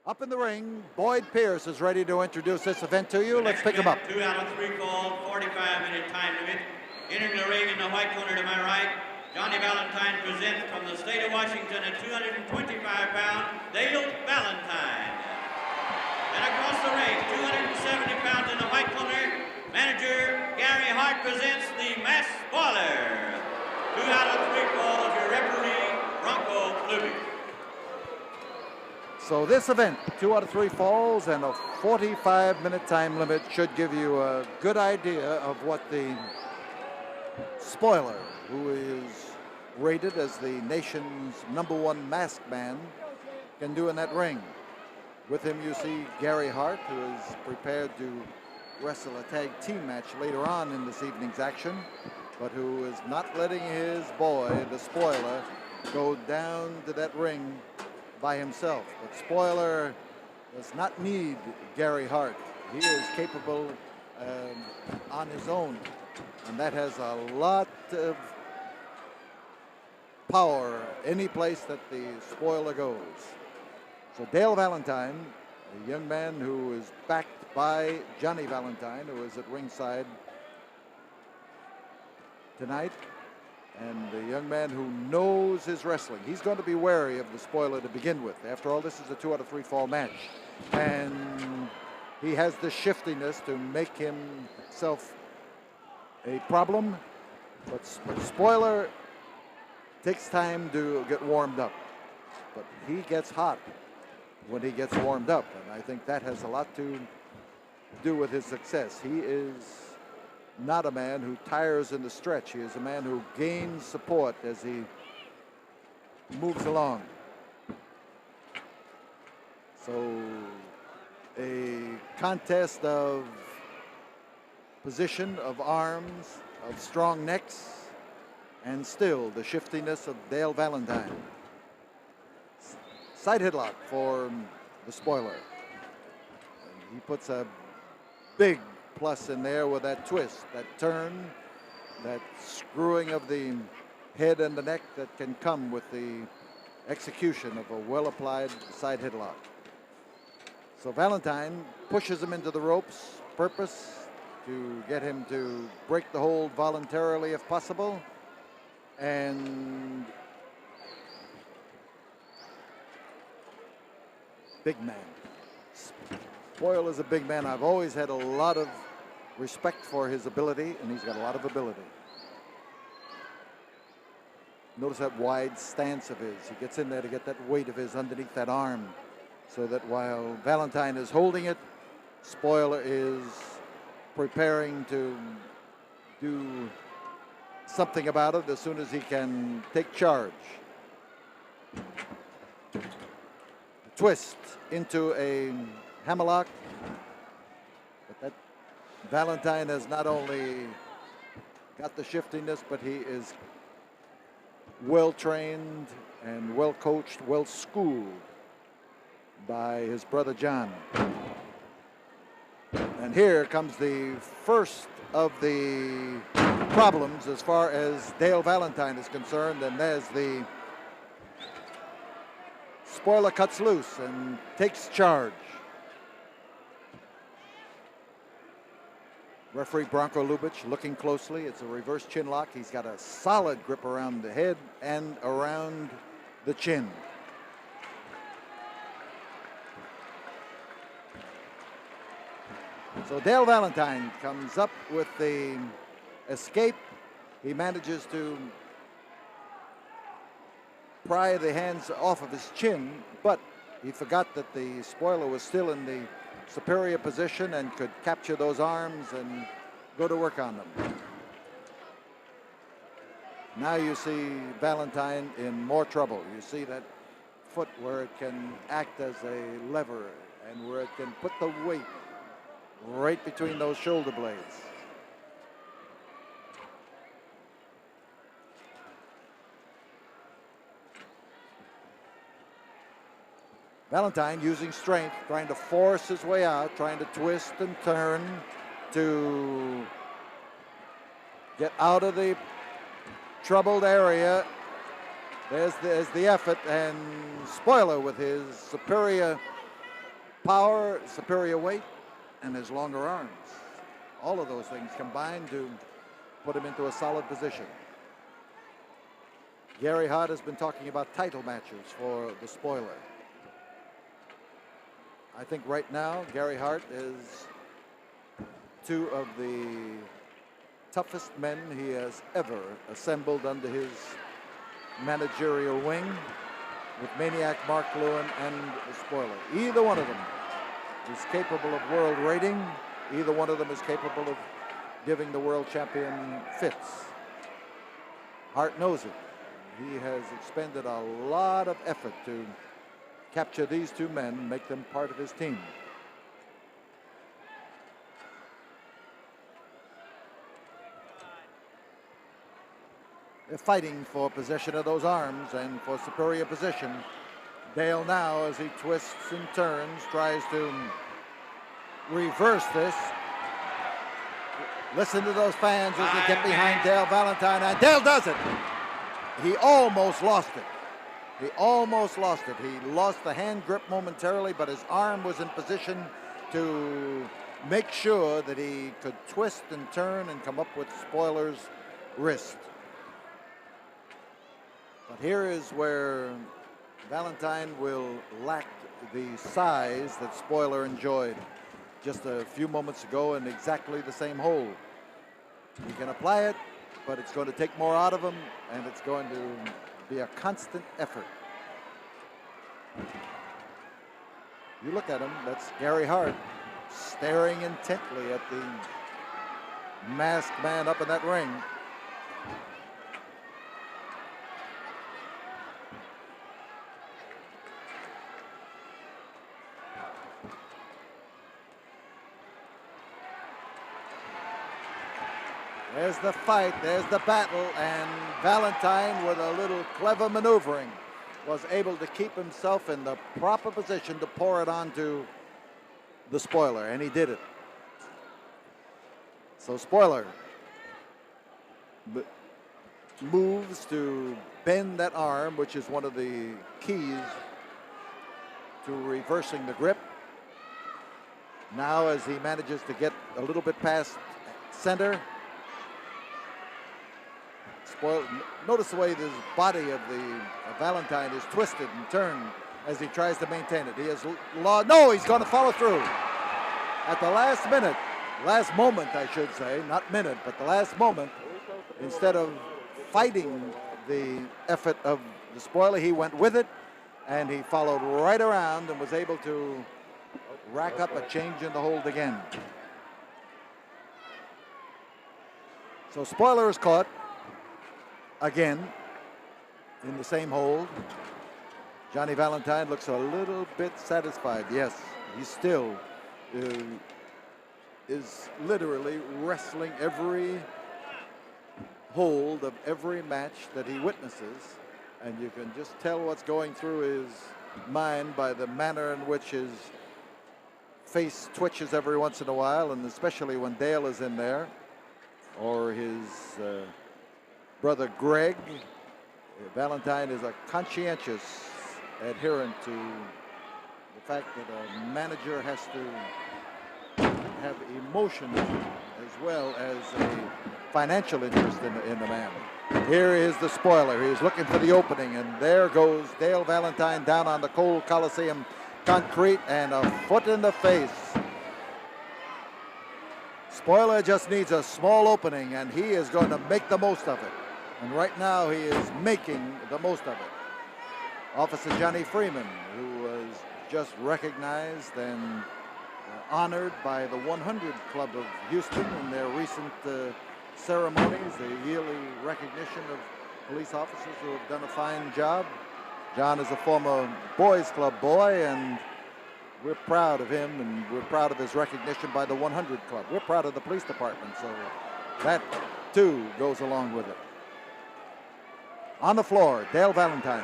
Up in the ring, Boyd Pierce is ready to introduce this event to you. Let's pick him up. 2 out of 3 falls, 45-minute time limit. Entering the ring in the white corner to my right, Johnny Valentine presents from the state of Washington at 225 pounds, Dale Valentine. And across the ring, 270 pounds in the white corner, manager Gary Hart presents the Mass Spoiler. 2 out of 3 falls, your referee, Bronco Luby. So this event, 2 out of 3 falls and a 45-minute time limit, should give you a good idea of what the spoiler, who is rated as the nation's #1 masked man, can do in that ring. With him you see Gary Hart, who is prepared to wrestle a tag team match later on in this evening's action, but who is not letting his boy, the spoiler, go down to that ring by himself. But Spoiler does not need Gary Hart. He is capable on his own, and that has a lot of power any place that the spoiler goes. So Dale Valentine, a young man who is backed by Johnny Valentine, who is at ringside tonight, and a young man who knows his wrestling. He's going to be wary of the spoiler to begin with. After all, this is a 2 out of 3 fall match, and he has the shiftiness to make himself a problem, but spoiler takes time to get warmed up, but he gets hot when he gets warmed up, and I think that has a lot to do with his success. He is not a man who tires in the stretch. He is a man who gains support as he moves along. So a contest of position, of arms, of strong necks, and still the shiftiness of Dale Valentine. Side headlock for the spoiler. And he puts a big plus in there with that twist, that turn, that screwing of the head and the neck that can come with the execution of a well-applied side headlock. So Valentine pushes him into the ropes, purpose to get him to break the hold voluntarily if possible, and big man. Spoil is a big man. I've always had a lot of respect for his ability, and he's got a lot of ability. Notice that wide stance of his. He gets in there to get that weight of his underneath that arm, so that while Valentine is holding it, Spoiler is preparing to do something about it as soon as he can take charge. Twist into a hammerlock, but that Valentine has not only got the shiftiness, but he is well trained and well coached, well schooled by his brother John. And here comes the first of the problems as far as Dale Valentine is concerned, and there's the spoiler cuts loose and takes charge. Referee Bronco Lubich looking closely. It's a reverse chin lock. He's got a solid grip around the head and around the chin. So Dale Valentine comes up with the escape. He manages to pry the hands off of his chin, but he forgot that the spoiler was still in the superior position and could capture those arms and go to work on them. Now you see Valentine in more trouble. You see that foot where it can act as a lever and where it can put the weight right between those shoulder blades. Valentine using strength, trying to force his way out, trying to twist and turn to get out of the troubled area. There's the effort, and Spoiler with his superior power, superior weight, and his longer arms. All of those things combined to put him into a solid position. Gary Hart has been talking about title matches for the spoiler. I think right now Gary Hart is two of the toughest men he has ever assembled under his managerial wing, with Maniac Mark Lewin and the spoiler. Either one of them is capable of world rating. Either one of them is capable of giving the world champion fits. Hart knows it. He has expended a lot of effort to capture these two men, make them part of his team. They're fighting for possession of those arms and for superior position. Dale now, as he twists and turns, tries to reverse this. Listen to those fans as they get behind Dale Valentine, and Dale does it. He almost lost it. He almost lost it. He lost the hand grip momentarily, but his arm was in position to make sure that he could twist and turn and come up with Spoiler's wrist. But here is where Valentine will lack the size that Spoiler enjoyed just a few moments ago in exactly the same hold. He can apply it, but it's going to take more out of him, and it's going to be a constant effort. You look at him, that's Gary Hart staring intently at the masked man up in that ring. There's the fight, there's the battle, and Valentine, with a little clever maneuvering, was able to keep himself in the proper position to pour it onto the spoiler, and he did it. So Spoiler moves to bend that arm, which is one of the keys to reversing the grip. Now, as he manages to get a little bit past center, notice the way this body of the Valentine is twisted and turned as he tries to maintain it. He has no, he's going to follow through. At the last minute, last moment I should say, not minute, but the last moment, instead of fighting the effort of the spoiler, he went with it, and he followed right around and was able to rack up a change in the hold again. So Spoiler is caught again in the same hold. Johnny Valentine looks a little bit satisfied. Yes, he still is literally wrestling every hold of every match that he witnesses, and you can just tell what's going through his mind by the manner in which his face twitches every once in a while, and especially when Dale is in there, or his brother Greg. Valentine is a conscientious adherent to the fact that a manager has to have emotion as well as a financial interest in the man. Here is the spoiler. He's looking for the opening, and there goes Dale Valentine down on the cold Coliseum concrete, and a foot in the face. Spoiler just needs a small opening, and he is going to make the most of it. And right now he is making the most of it. Officer Johnny Freeman, who was just recognized and honored by the 100 Club of Houston in their recent ceremonies, the yearly recognition of police officers who have done a fine job. John is a former Boys Club boy, and we're proud of him, and we're proud of his recognition by the 100 Club. We're proud of the police department, so that too goes along with it. On the floor, Dale Valentine.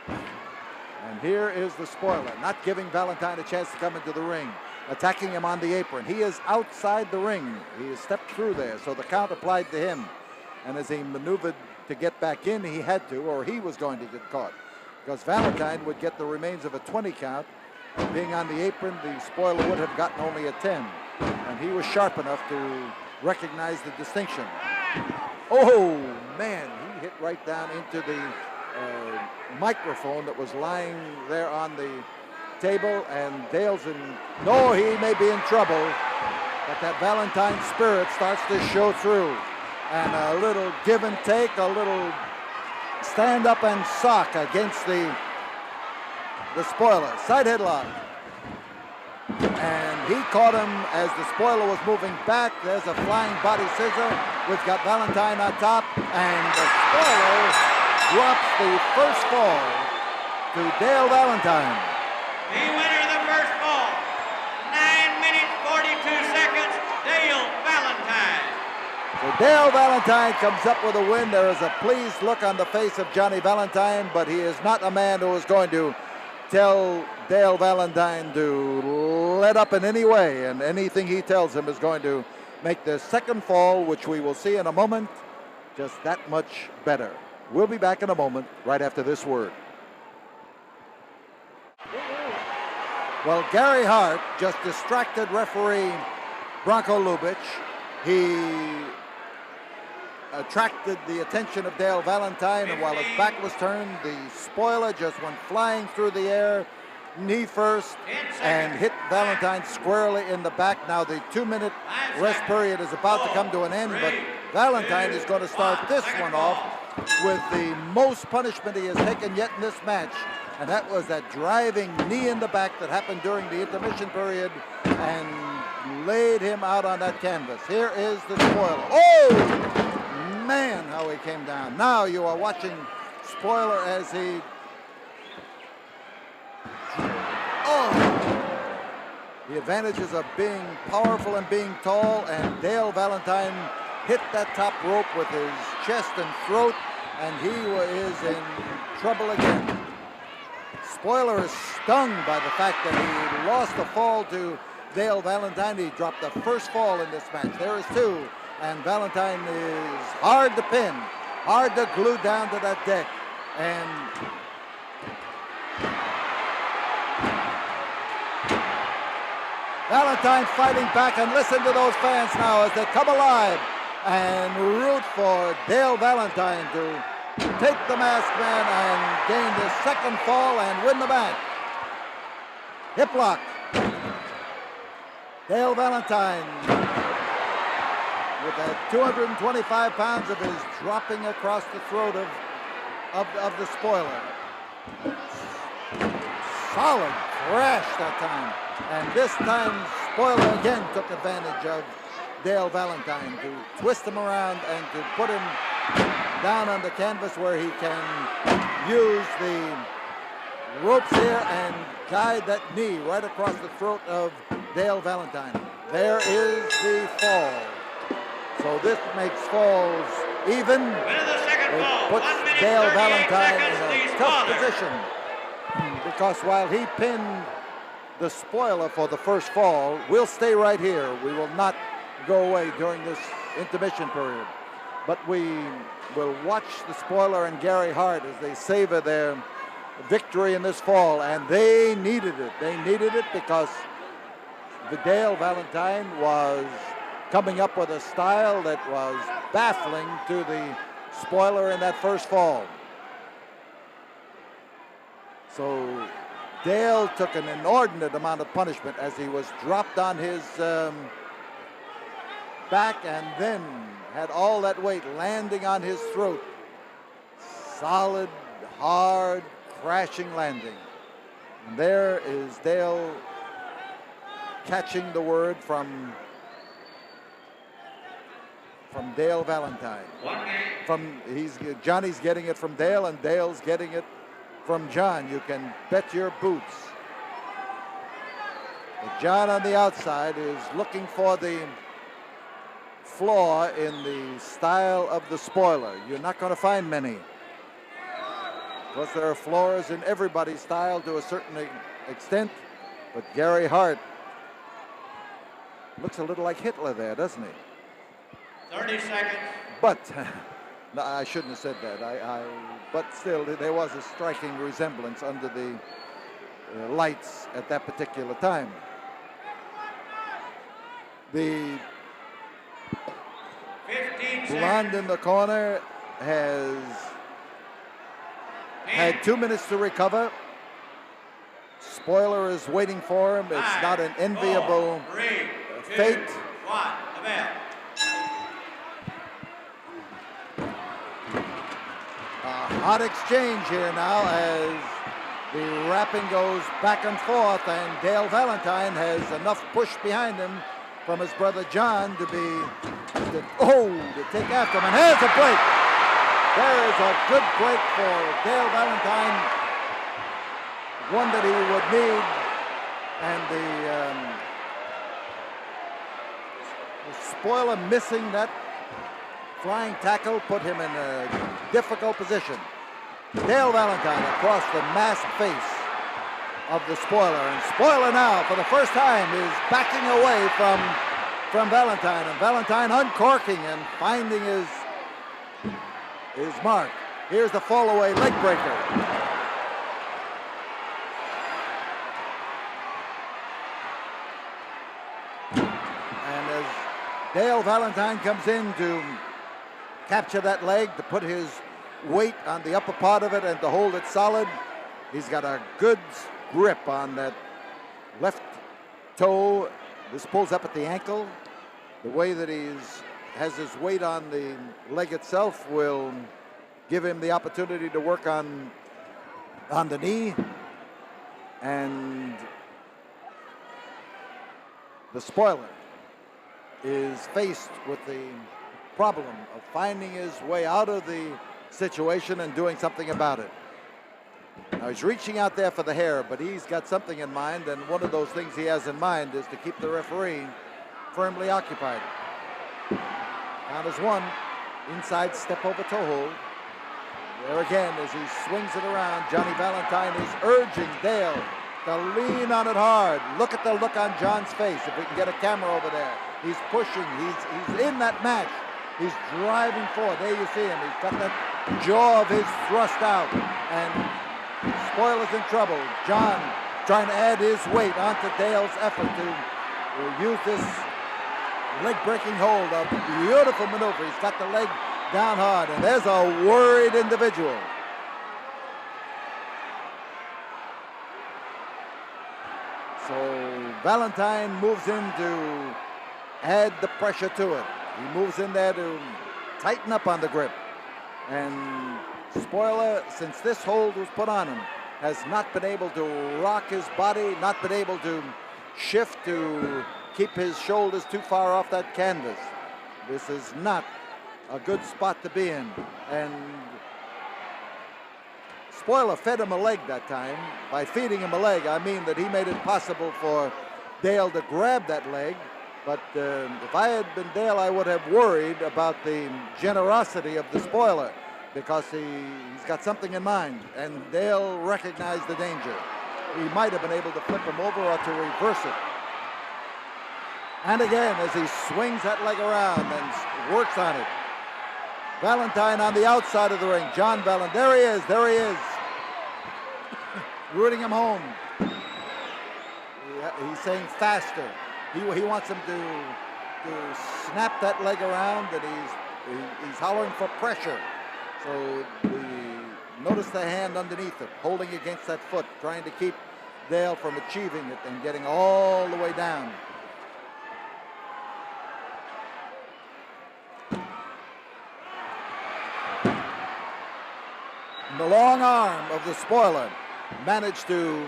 And here is the spoiler, not giving Valentine a chance to come into the ring, attacking him on the apron. He is outside the ring. He has stepped through there, so the count applied to him. And as he maneuvered to get back in, he had to, or he was going to get caught. Because Valentine would get the remains of a 20 count. Being on the apron, the spoiler would have gotten only a 10. And he was sharp enough to recognize the distinction. Oh, man, he hit right down into the microphone that was lying there on the table, and Dale's in, no, he may be in trouble, but that Valentine spirit starts to show through. And a little give and take, a little stand up and sock against the spoiler. Side headlock. And he caught him as the spoiler was moving back. There's a flying body scissor. We've got Valentine on top, and the spoiler drops the first fall to Dale Valentine. The winner of the first fall, 9 minutes, 42 seconds, Dale Valentine. So Dale Valentine comes up with a win. There is a pleased look on the face of Johnny Valentine, but he is not a man who is going to tell Dale Valentine to let up in any way, and anything he tells him is going to make the second fall, which we will see in a moment, just that much better. We'll be back in a moment, right after this word. Well, Gary Hart just distracted referee Bronco Lubitsch. He attracted the attention of Dale Valentine, and while his back was turned, the spoiler just went flying through the air, knee first, and hit Valentine squarely in the back. Now the 2-minute rest period is about to come to an end, but Valentine is going to start this one off with the most punishment he has taken yet in this match, and that was that driving knee in the back that happened during the intermission period and laid him out on that canvas. Here is the spoiler. Oh! Man, how he came down. Now you are watching spoiler as he... Oh! The advantages of being powerful and being tall, and Dale Valentine hit that top rope with his chest and throat, and he is in trouble again. Spoiler is stung by the fact that he lost the fall to Dale Valentine. He dropped the first fall in this match. There is two. And Valentine is hard to pin, hard to glue down to that deck. And Valentine fighting back, and listen to those fans now as they come alive and root for Dale Valentine to take the masked man and gain the second fall and win the match. Hip lock. Dale Valentine, with that 225 pounds of his dropping across the throat of the spoiler. Solid crash that time. And this time, spoiler again took advantage of Dale Valentine to twist him around and to put him down on the canvas where he can use the ropes here and guide that knee right across the throat of Dale Valentine. There is the fall. So this makes falls even. It puts Dale Valentine in a tough position, because while he pinned the spoiler for the first fall, we'll stay right here. We will not go away during this intermission period. But we will watch the spoiler and Gary Hart as they savor their victory in this fall, and they needed it. They needed it because the Dale Valentine was coming up with a style that was baffling to the spoiler in that first fall. So Dale took an inordinate amount of punishment as he was dropped on his back and then had all that weight landing on his throat. Solid, hard, crashing landing. And there is Dale catching the word from Dale Valentine. Johnny's getting it from Dale, and Dale's getting it from John. You can bet your boots. But John on the outside is looking for the flaw in the style of the spoiler. You're not going to find many. Of course, there are flaws in everybody's style to a certain extent, but Gary Hart looks a little like Hitler there, doesn't he? 30 seconds. But No, I shouldn't have said that. But still, there was a striking resemblance under the lights at that particular time. The 15 blonde in the corner has had 2 minutes to recover. Spoiler is waiting for him. It's not an enviable fate. 1, the bell. A hot exchange here now as the rapping goes back and forth, and Dale Valentine has enough push behind him from his brother John to take after him. And here's a break. There's a good break for Dale Valentine, one that he would need, and the spoiler missing that flying tackle put him in a difficult position. Dale Valentine across the masked face of the spoiler, and spoiler now for the first time is backing away from Valentine, and Valentine uncorking and finding his mark. Here's the fall away leg breaker. And as Dale Valentine comes in to capture that leg, to put his weight on the upper part of it and to hold it solid, he's got a good grip on that left toe. This pulls up at the ankle. The way that he has his weight on the leg itself will give him the opportunity to work on the knee. And the spoiler is faced with the problem of finding his way out of the situation and doing something about it. Now he's reaching out there for the hair, but he's got something in mind, and one of those things he has in mind is to keep the referee firmly occupied. Count is 1, inside step over toe hold. There again, as he swings it around, Johnny Valentine is urging Dale to lean on it hard. Look at the look on John's face. If we can get a camera over there, he's pushing. He's in that match. He's driving forward. There you see him. He's got that jaw of his thrust out, and Spoiler's in trouble. John trying to add his weight onto Dale's effort to use this leg-breaking hold. A beautiful maneuver. He's got the leg down hard, and there's a worried individual. So Valentine moves in to add the pressure to it. He moves in there to tighten up on the grip. And Spoiler, since this hold was put on him, has not been able to rock his body, not been able to shift to keep his shoulders too far off that canvas. This is not a good spot to be in. And Spoiler fed him a leg that time. By feeding him a leg, I mean that he made it possible for Dale to grab that leg. But if I had been Dale, I would have worried about the generosity of the Spoiler, because he's got something in mind, and Dale recognized the danger. He might have been able to flip him over or to reverse it. And again, as he swings that leg around and works on it, Valentine on the outside of the ring. John Valentine, there he is, rooting him home. He's saying faster. He wants him to snap that leg around, and he's hollering for pressure. So notice the hand underneath it, holding against that foot, trying to keep Dale from achieving it and getting all the way down. And the long arm of the Spoiler managed to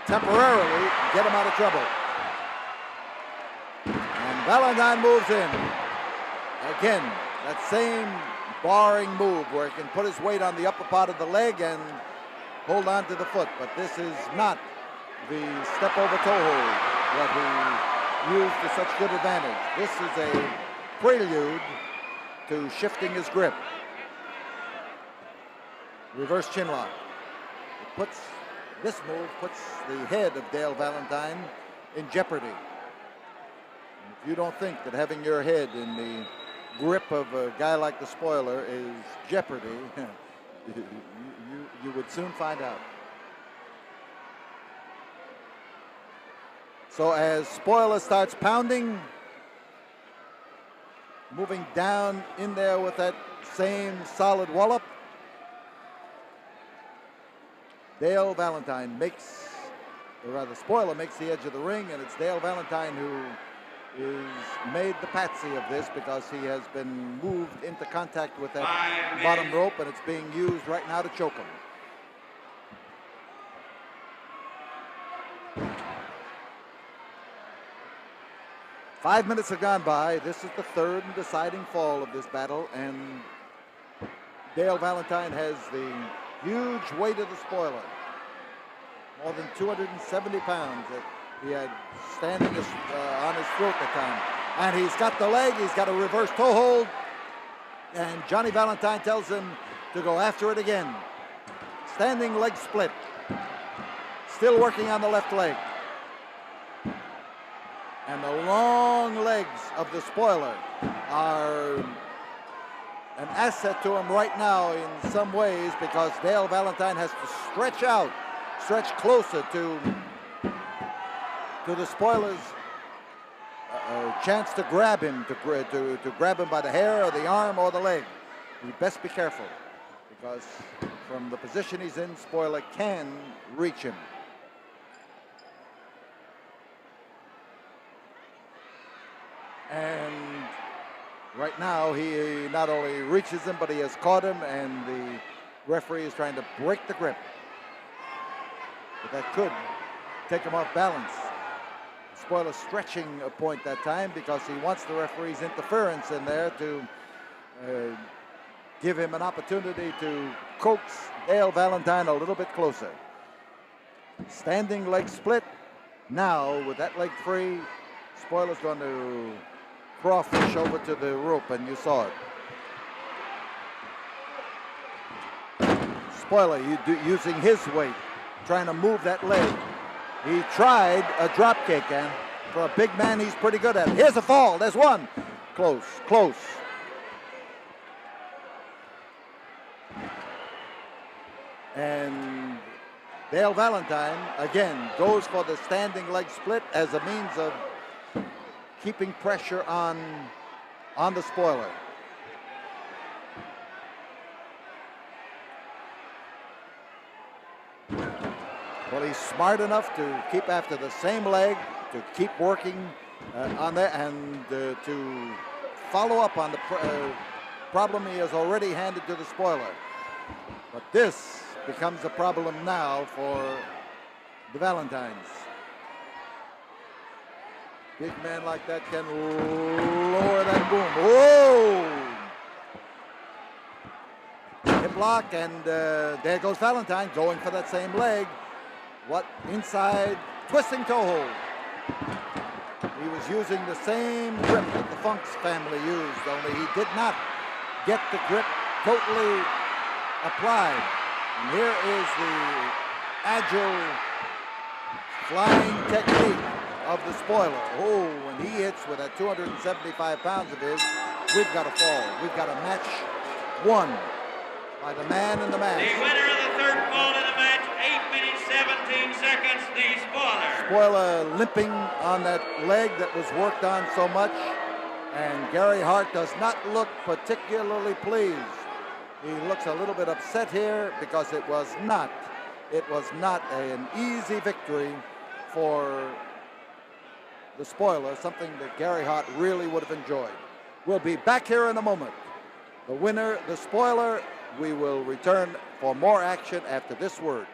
temporarily get him out of trouble. And Valentine moves in. Again, that same barring move where he can put his weight on the upper part of the leg and hold on to the foot. But this is not the step over toe hold that he used to such good advantage. This is a prelude to shifting his grip. Reverse chin lock. This move puts the head of Dale Valentine in jeopardy. If you don't think that having your head in the grip of a guy like the spoiler is jeopardy, you would soon find out. So as spoiler starts pounding, moving down in there with that same solid wallop, Dale Valentine makes, or rather spoiler makes the edge of the ring, and it's Dale Valentine who is made the patsy of this because he has been moved into contact with that bottom rope, and it's being used right now to choke him. Five minutes have gone by. This is the third and deciding fall of this battle, and Dale Valentine has the huge weight of the spoiler. More than 270 pounds that he had standing on his throat at the time. And he's got the leg, he's got a reverse toe hold, and Johnny Valentine tells him to go after it again. Standing leg split. Still working on the left leg. And the long legs of the spoiler are an asset to him right now in some ways, because Dale Valentine has to stretch out, stretch closer to the spoiler's chance to grab him, to grab him by the hair or the arm or the leg. He best be careful, because from the position he's in, spoiler can reach him. And right now, he not only reaches him, but he has caught him, and the referee is trying to break the grip. But that could take him off balance. Spoiler stretching a point that time because he wants the referee's interference in there to give him an opportunity to coax Dale Valentine a little bit closer. Standing leg split. Now, with that leg free, Spoiler's going to crawfish over to the rope, and you saw it. Spoiler using his weight, trying to move that leg. He tried a drop kick, and for a big man, he's pretty good at it. Here's a fall. There's one. Close, close. And Dale Valentine, again, goes for the standing leg split as a means of keeping pressure on the spoiler. Well, he's smart enough to keep after the same leg, to keep working on that, and to follow up on the problem he has already handed to the spoiler. But this becomes a problem now for the Valentines. Big man like that can lower that boom. Whoa! Hip lock, and there goes Valentine going for that same leg. What inside twisting toe hold. He was using the same grip that the Funks family used, only he did not get the grip totally applied. And here is the agile flying technique of the spoiler. Oh, when he hits with that 275 pounds of his, we've got a fall. We've got a match won by the man in the mask. The winner of the third fall of the match, 8 minutes, 17 seconds, the spoiler. Spoiler limping on that leg that was worked on so much, and Gary Hart does not look particularly pleased. He looks a little bit upset here because it was not an easy victory for the spoiler, something that Gary Hart really would have enjoyed. We'll be back here in a moment. The winner, the spoiler. We will return for more action after this word.